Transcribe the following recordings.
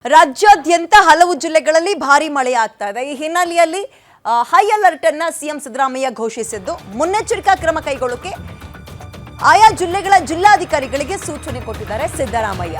ರಾಜ್ಯಾದ್ಯಂತ ಹಲವು ಜಿಲ್ಲೆಗಳಲ್ಲಿ ಭಾರಿ ಮಳೆ ಆಗ್ತಾ ಇದೆ. ಈ ಹಿನ್ನೆಲೆಯಲ್ಲಿ ಹೈ ಅಲರ್ಟ್ ಅನ್ನು ಸಿಎಂ ಸಿದ್ದರಾಮಯ್ಯ ಘೋಷಿಸಿದ್ದು, ಮುನ್ನೆಚ್ಚರಿಕಾ ಕ್ರಮ ಕೈಗೊಳ್ಳೋಕೆ ಆಯಾ ಜಿಲ್ಲೆಗಳ ಜಿಲ್ಲಾಧಿಕಾರಿಗಳಿಗೆ ಸೂಚನೆ ಕೊಟ್ಟಿದ್ದಾರೆ ಸಿದ್ದರಾಮಯ್ಯ.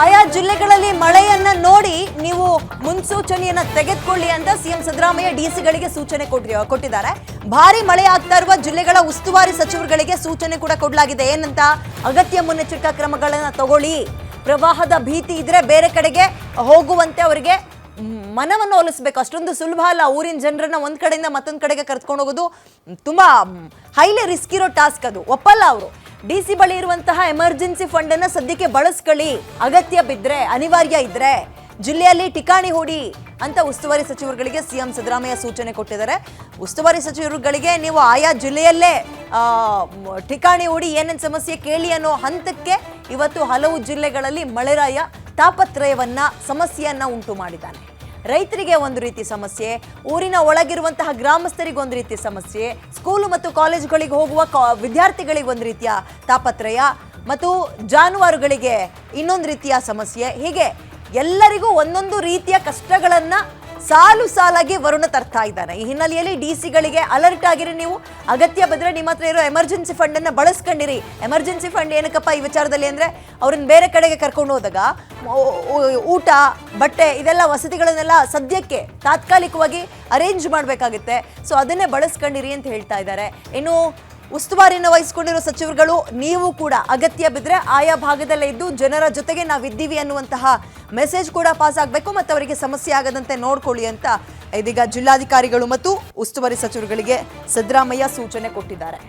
ಆಯಾ ಜಿಲ್ಲೆಗಳಲ್ಲಿ ಮಳೆಯನ್ನ ನೋಡಿ ನೀವು ಮುನ್ಸೂಚನೆಯನ್ನ ತೆಗೆದುಕೊಳ್ಳಿ ಅಂತ ಸಿಎಂ ಸಿದ್ದರಾಮಯ್ಯ ಡಿಸಿಗಳಿಗೆ ಸೂಚನೆ ಕೊಟ್ಟಿದ್ದಾರೆ. ಭಾರಿ ಮಳೆ ಆಗ್ತಾ ಇರುವ ಜಿಲ್ಲೆಗಳ ಉಸ್ತುವಾರಿ ಸಚಿವರುಗಳಿಗೆ ಸೂಚನೆ ಕೂಡ ಕೊಡಲಾಗಿದೆ. ಏನಂತ, ಅಗತ್ಯ ಮುನ್ನೆಚ್ಚರಿಕಾ ಕ್ರಮಗಳನ್ನ ತಗೊಳ್ಳಿ. ಪ್ರವಾಹದ ಭೀತಿ ಇದ್ರೆ ಬೇರೆ ಕಡೆಗೆ ಹೋಗುವಂತೆ ಅವರಿಗೆ ಮನವನ್ನು ಒಲಿಸಬೇಕು. ಅಷ್ಟೊಂದು ಸುಲಭ ಅಲ್ಲ. ಊರಿನ ಜನರನ್ನ ಒಂದ್ ಕಡೆಯಿಂದ ಮತ್ತೊಂದ್ ಕಡೆಗೆ ಕರೆದುಕೊಂಡು ಹೋಗೋದು ತುಂಬಾ ಹೈಲಿ ರಿಸ್ಕ್ ಇರೋ ಟಾಸ್ಕ್. ಅದು ಒಪ್ಪಲ್ಲ ಅವರು. ಡಿಸಿ ಬಳಿ ಇರುವಂತಹ ಎಮರ್ಜೆನ್ಸಿ ಫಂಡ್ ಅನ್ನ ಸದ್ಯಕ್ಕೆ ಬಳಸ್ಕೊಳ್ಳಿ, ಅಗತ್ಯ ಬಿದ್ರೆ, ಅನಿವಾರ್ಯ ಇದ್ರೆ ಜಿಲ್ಲೆಯಲ್ಲಿ ಠಿಕಾಣಿ ಹೂಡಿ ಅಂತ ಉಸ್ತುವಾರಿ ಸಚಿವರುಗಳಿಗೆ ಸಿಎಂ ಸಿದ್ದರಾಮಯ್ಯ ಸೂಚನೆ ಕೊಟ್ಟಿದ್ದಾರೆ. ಉಸ್ತುವಾರಿ ಸಚಿವರುಗಳಿಗೆ ನೀವು ಆಯಾ ಜಿಲ್ಲೆಯಲ್ಲೇ ಠಿಕಾಣಿ ಹೂಡಿ ಏನೇನು ಸಮಸ್ಯೆ ಕೇಳಿ ಅನ್ನೋ ಹಂತಕ್ಕೆ ಇವತ್ತು ಹಲವು ಜಿಲ್ಲೆಗಳಲ್ಲಿ ಮಳೆರಾಯ ತಾಪತ್ರಯವನ್ನ ಸಮಸ್ಯೆಯನ್ನ ಉಂಟು ಮಾಡಿದ್ದಾನೆ. ರೈತರಿಗೆ ಒಂದು ರೀತಿ ಸಮಸ್ಯೆ, ಊರಿನ ಒಳಗಿರುವಂತಹ ಗ್ರಾಮಸ್ಥರಿಗೆ ಒಂದು ರೀತಿ ಸಮಸ್ಯೆ, ಸ್ಕೂಲು ಮತ್ತು ಕಾಲೇಜುಗಳಿಗೆ ಹೋಗುವ ವಿದ್ಯಾರ್ಥಿಗಳಿಗೆ ಒಂದು ರೀತಿಯ ತಾಪತ್ರಯ, ಮತ್ತು ಜಾನುವಾರುಗಳಿಗೆ ಇನ್ನೊಂದು ರೀತಿಯ ಸಮಸ್ಯೆ. ಹೀಗೆ ಎಲ್ಲರಿಗೂ ಒಂದೊಂದು ರೀತಿಯ ಕಷ್ಟಗಳನ್ನ ಸಾಲು ಸಾಲಾಗಿ ವರುಣ ತರ್ತಾ ಇದ್ದಾನೆ. ಈ ಹಿನ್ನೆಲೆಯಲ್ಲಿ ಡಿಸಿಗಳಿಗೆ ಅಲರ್ಟ್ ಆಗಿರಿ. ನೀವು ಅಗತ್ಯ ಬಂದ್ರೆ ನಿಮ್ಮ ಹತ್ರ ಇರೋ ಎಮರ್ಜೆನ್ಸಿ ಫಂಡ್ ಅನ್ನ ಬಳಸ್ಕೊಂಡಿರಿ. ಎಮರ್ಜೆನ್ಸಿ ಫಂಡ್ ಏನಕ್ಕಪ್ಪ ಈ ವಿಚಾರದಲ್ಲಿ ಅಂದ್ರೆ, ಅವ್ರನ್ನ ಬೇರೆ ಕಡೆಗೆ ಕರ್ಕೊಂಡು ಹೋದಾಗ ಊಟ, ಬಟ್ಟೆ, ಇದೆಲ್ಲ ವಸತಿಗಳನ್ನೆಲ್ಲ ಸದ್ಯಕ್ಕೆ ತಾತ್ಕಾಲಿಕವಾಗಿ ಅರೇಂಜ್ ಮಾಡಬೇಕಾಗುತ್ತೆ. ಸೊ ಅದನ್ನೇ ಬಳಸ್ಕೊಂಡಿರಿ ಅಂತ ಹೇಳ್ತಾ ಇದ್ದಾರೆ. ಇನ್ನು ಉಸ್ತುವಾರಿಯನ್ನು ವಹಿಸಿಕೊಂಡಿರೋ ಸಚಿವರುಗಳು ನೀವು ಕೂಡ ಅಗತ್ಯ ಬಿದ್ದರೆ ಆಯಾ ಭಾಗದಲ್ಲೇ ಇದ್ದು ಜನರ ಜೊತೆಗೆ ನಾವಿದ್ದೀವಿ ಅನ್ನುವಂತಹ ಮೆಸೇಜ್ ಕೂಡ ಪಾಸ್ ಆಗಬೇಕು ಮತ್ತು ಅವರಿಗೆ ಸಮಸ್ಯೆ ಆಗದಂತೆ ನೋಡ್ಕೊಳ್ಳಿ ಅಂತ ಇದೀಗ ಜಿಲ್ಲಾಧಿಕಾರಿಗಳು ಮತ್ತು ಉಸ್ತುವಾರಿ ಸಚಿವರುಗಳಿಗೆ ಸಿದ್ದರಾಮಯ್ಯ ಸೂಚನೆ ಕೊಟ್ಟಿದ್ದಾರೆ.